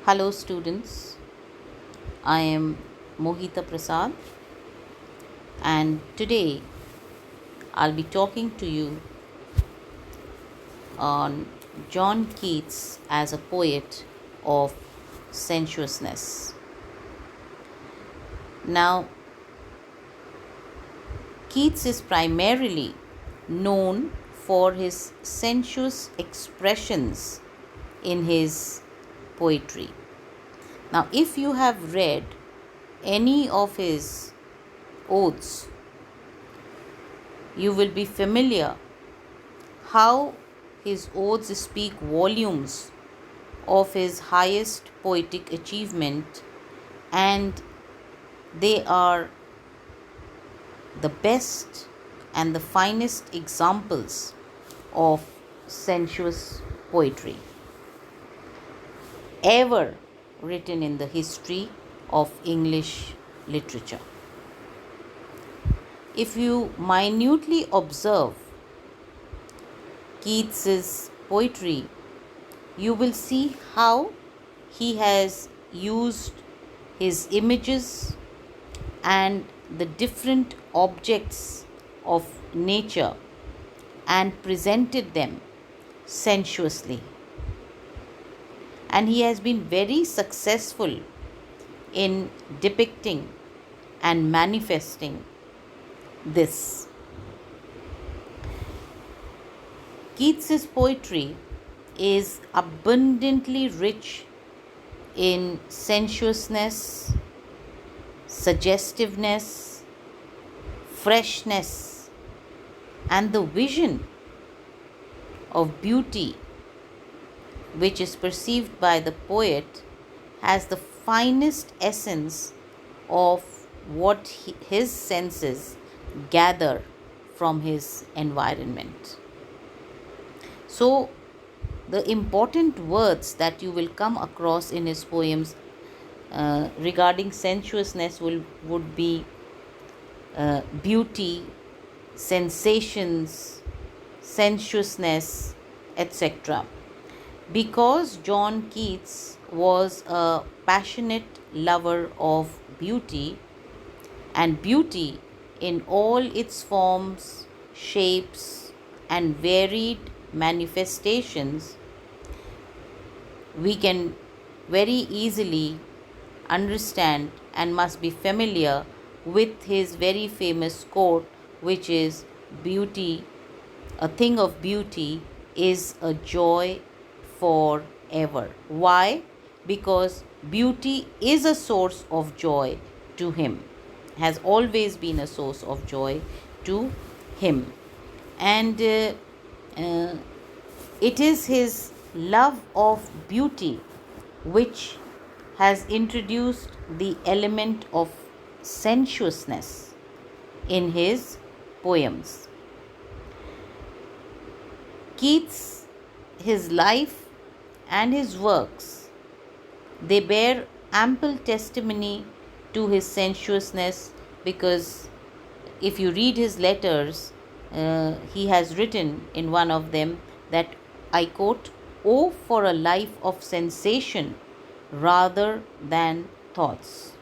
Hello, students. I am Mohita Prasad, and today I'll be talking to you on John Keats as a poet of sensuousness. Now, Keats is primarily known for his sensuous expressions in his poetry. Now, if you have read any of his odes, you will be familiar how his odes speak volumes of his highest poetic achievement, and they are the best and the finest examples of sensuous poetry ever written in the history of English literature. If you minutely observe Keats's poetry, you will see how he has used his images and the different objects of nature and presented them sensuously. And he has been very successful in depicting and manifesting this. Keats's poetry is abundantly rich in sensuousness, suggestiveness, freshness, and the vision of beauty which is perceived by the poet has the finest essence of what his senses gather from his environment. So, the important words that you will come across in his poems regarding sensuousness would be beauty, sensations, sensuousness, etc. Because John Keats was a passionate lover of beauty, and beauty in all its forms, shapes, and varied manifestations, we can very easily understand and must be familiar with his very famous quote, which is, "Beauty, a thing of beauty, is a joy forever." Why? Because beauty is a source of joy to him, has always been a source of joy to him. And it is his love of beauty which has introduced the element of sensuousness in his poems. Keats, his life and his works, they bear ample testimony to his sensuousness, because if you read his letters, he has written in one of them that, I quote, "Oh, for a life of sensation rather than thoughts,"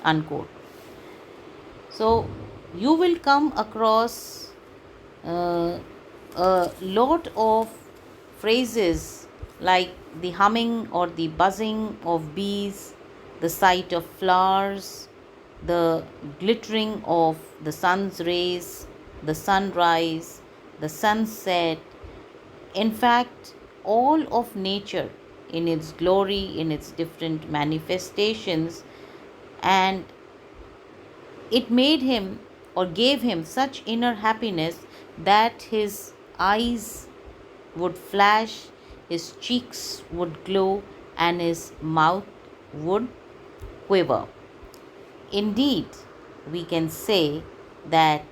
unquote. So you will come across a lot of phrases like the humming or the buzzing of bees, the sight of flowers, the glittering of the sun's rays, the sunrise, the sunset. In fact, all of nature in its glory, in its different manifestations, and it made him or gave him such inner happiness that his eyes would flash, his cheeks would glow, and his mouth would quiver. Indeed, we can say that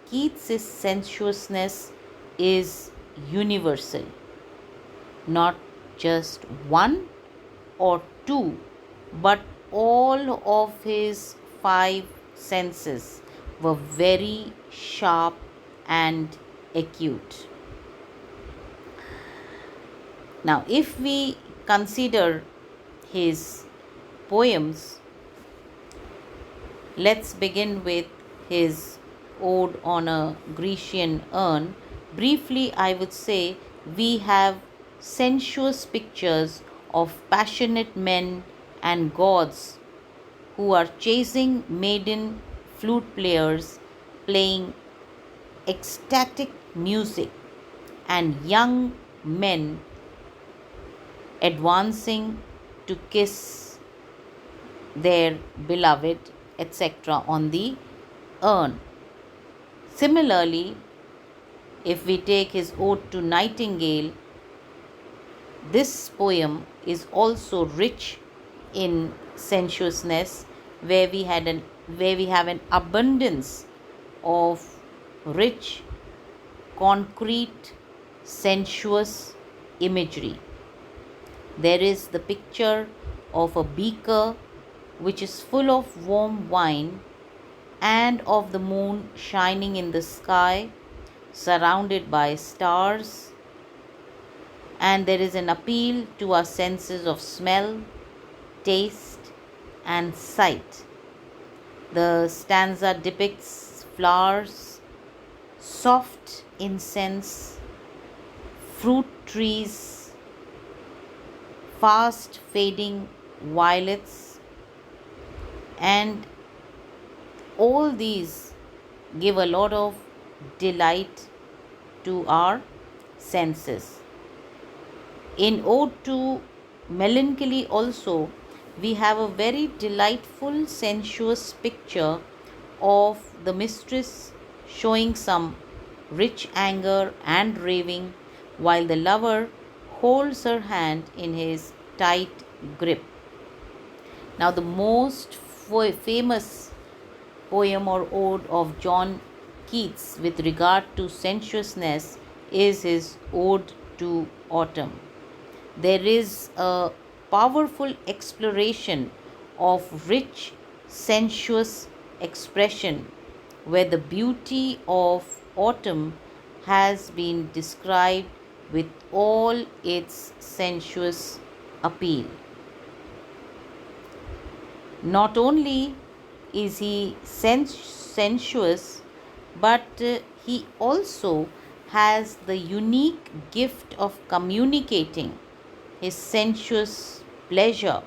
Keats's sensuousness is universal, not just one or two, but all of his five senses were very sharp and acute. Now, if we consider his poems, let's begin with his Ode on a Grecian Urn. Briefly, I would say we have sensuous pictures of passionate men and gods who are chasing maiden flute players playing ecstatic music, and young men advancing to kiss their beloved, etc., on the urn. Similarly, if we take his Ode to Nightingale, this poem is also rich in sensuousness, where we have an abundance of rich, concrete, sensuous imagery. There is the picture of a beaker which is full of warm wine, and of the moon shining in the sky, surrounded by stars, and there is an appeal to our senses of smell, taste, and sight. The stanza depicts flowers, soft incense, fruit trees, fast fading violets, and all these give a lot of delight to our senses. In Ode to Melancholy also, we have a very delightful, sensuous picture of the mistress showing some rich anger and raving, while the lover holds her hand in his tight grip. Now, the most famous poem or ode of John Keats with regard to sensuousness is his Ode to Autumn. There is a powerful exploration of rich, sensuous expression where the beauty of autumn has been described with all its sensuous appeal. Not only is he sensuous, but he also has the unique gift of communicating his sensuous pleasure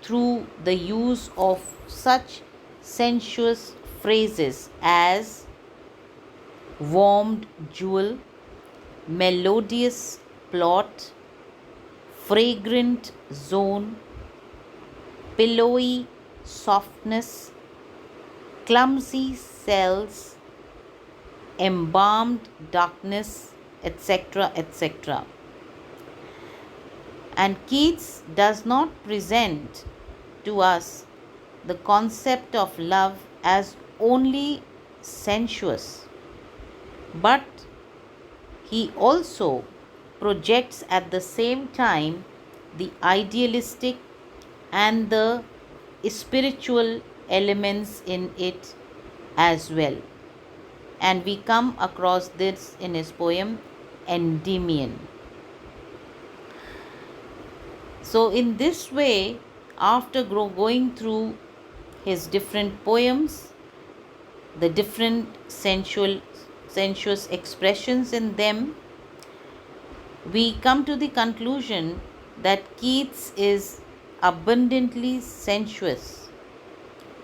through the use of such sensuous phrases as warmed jewel, melodious plot, fragrant zone, pillowy softness, clumsy cells, embalmed darkness, etc., etc. And Keats does not present to us the concept of love as only sensuous, but he also projects at the same time the idealistic and the spiritual elements in it as well. And we come across this in his poem Endymion. So, in this way, after going through his different poems, the different sensuous expressions in them, we come to the conclusion that Keats is abundantly sensuous.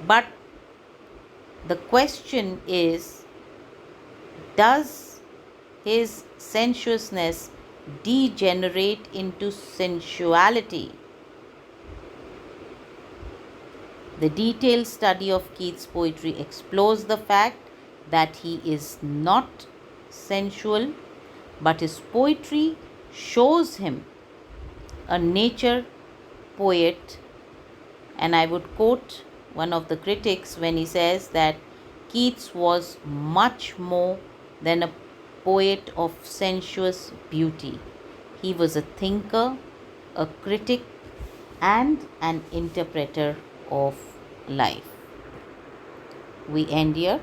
But the question is, does his sensuousness degenerate into sensuality? The detailed study of Keats' poetry explores the fact that he is not sensual, but his poetry shows him a nature poet. And I would quote one of the critics when he says that Keats was much more than a poet of sensuous beauty. He was a thinker, a critic, and an interpreter of life. We end here.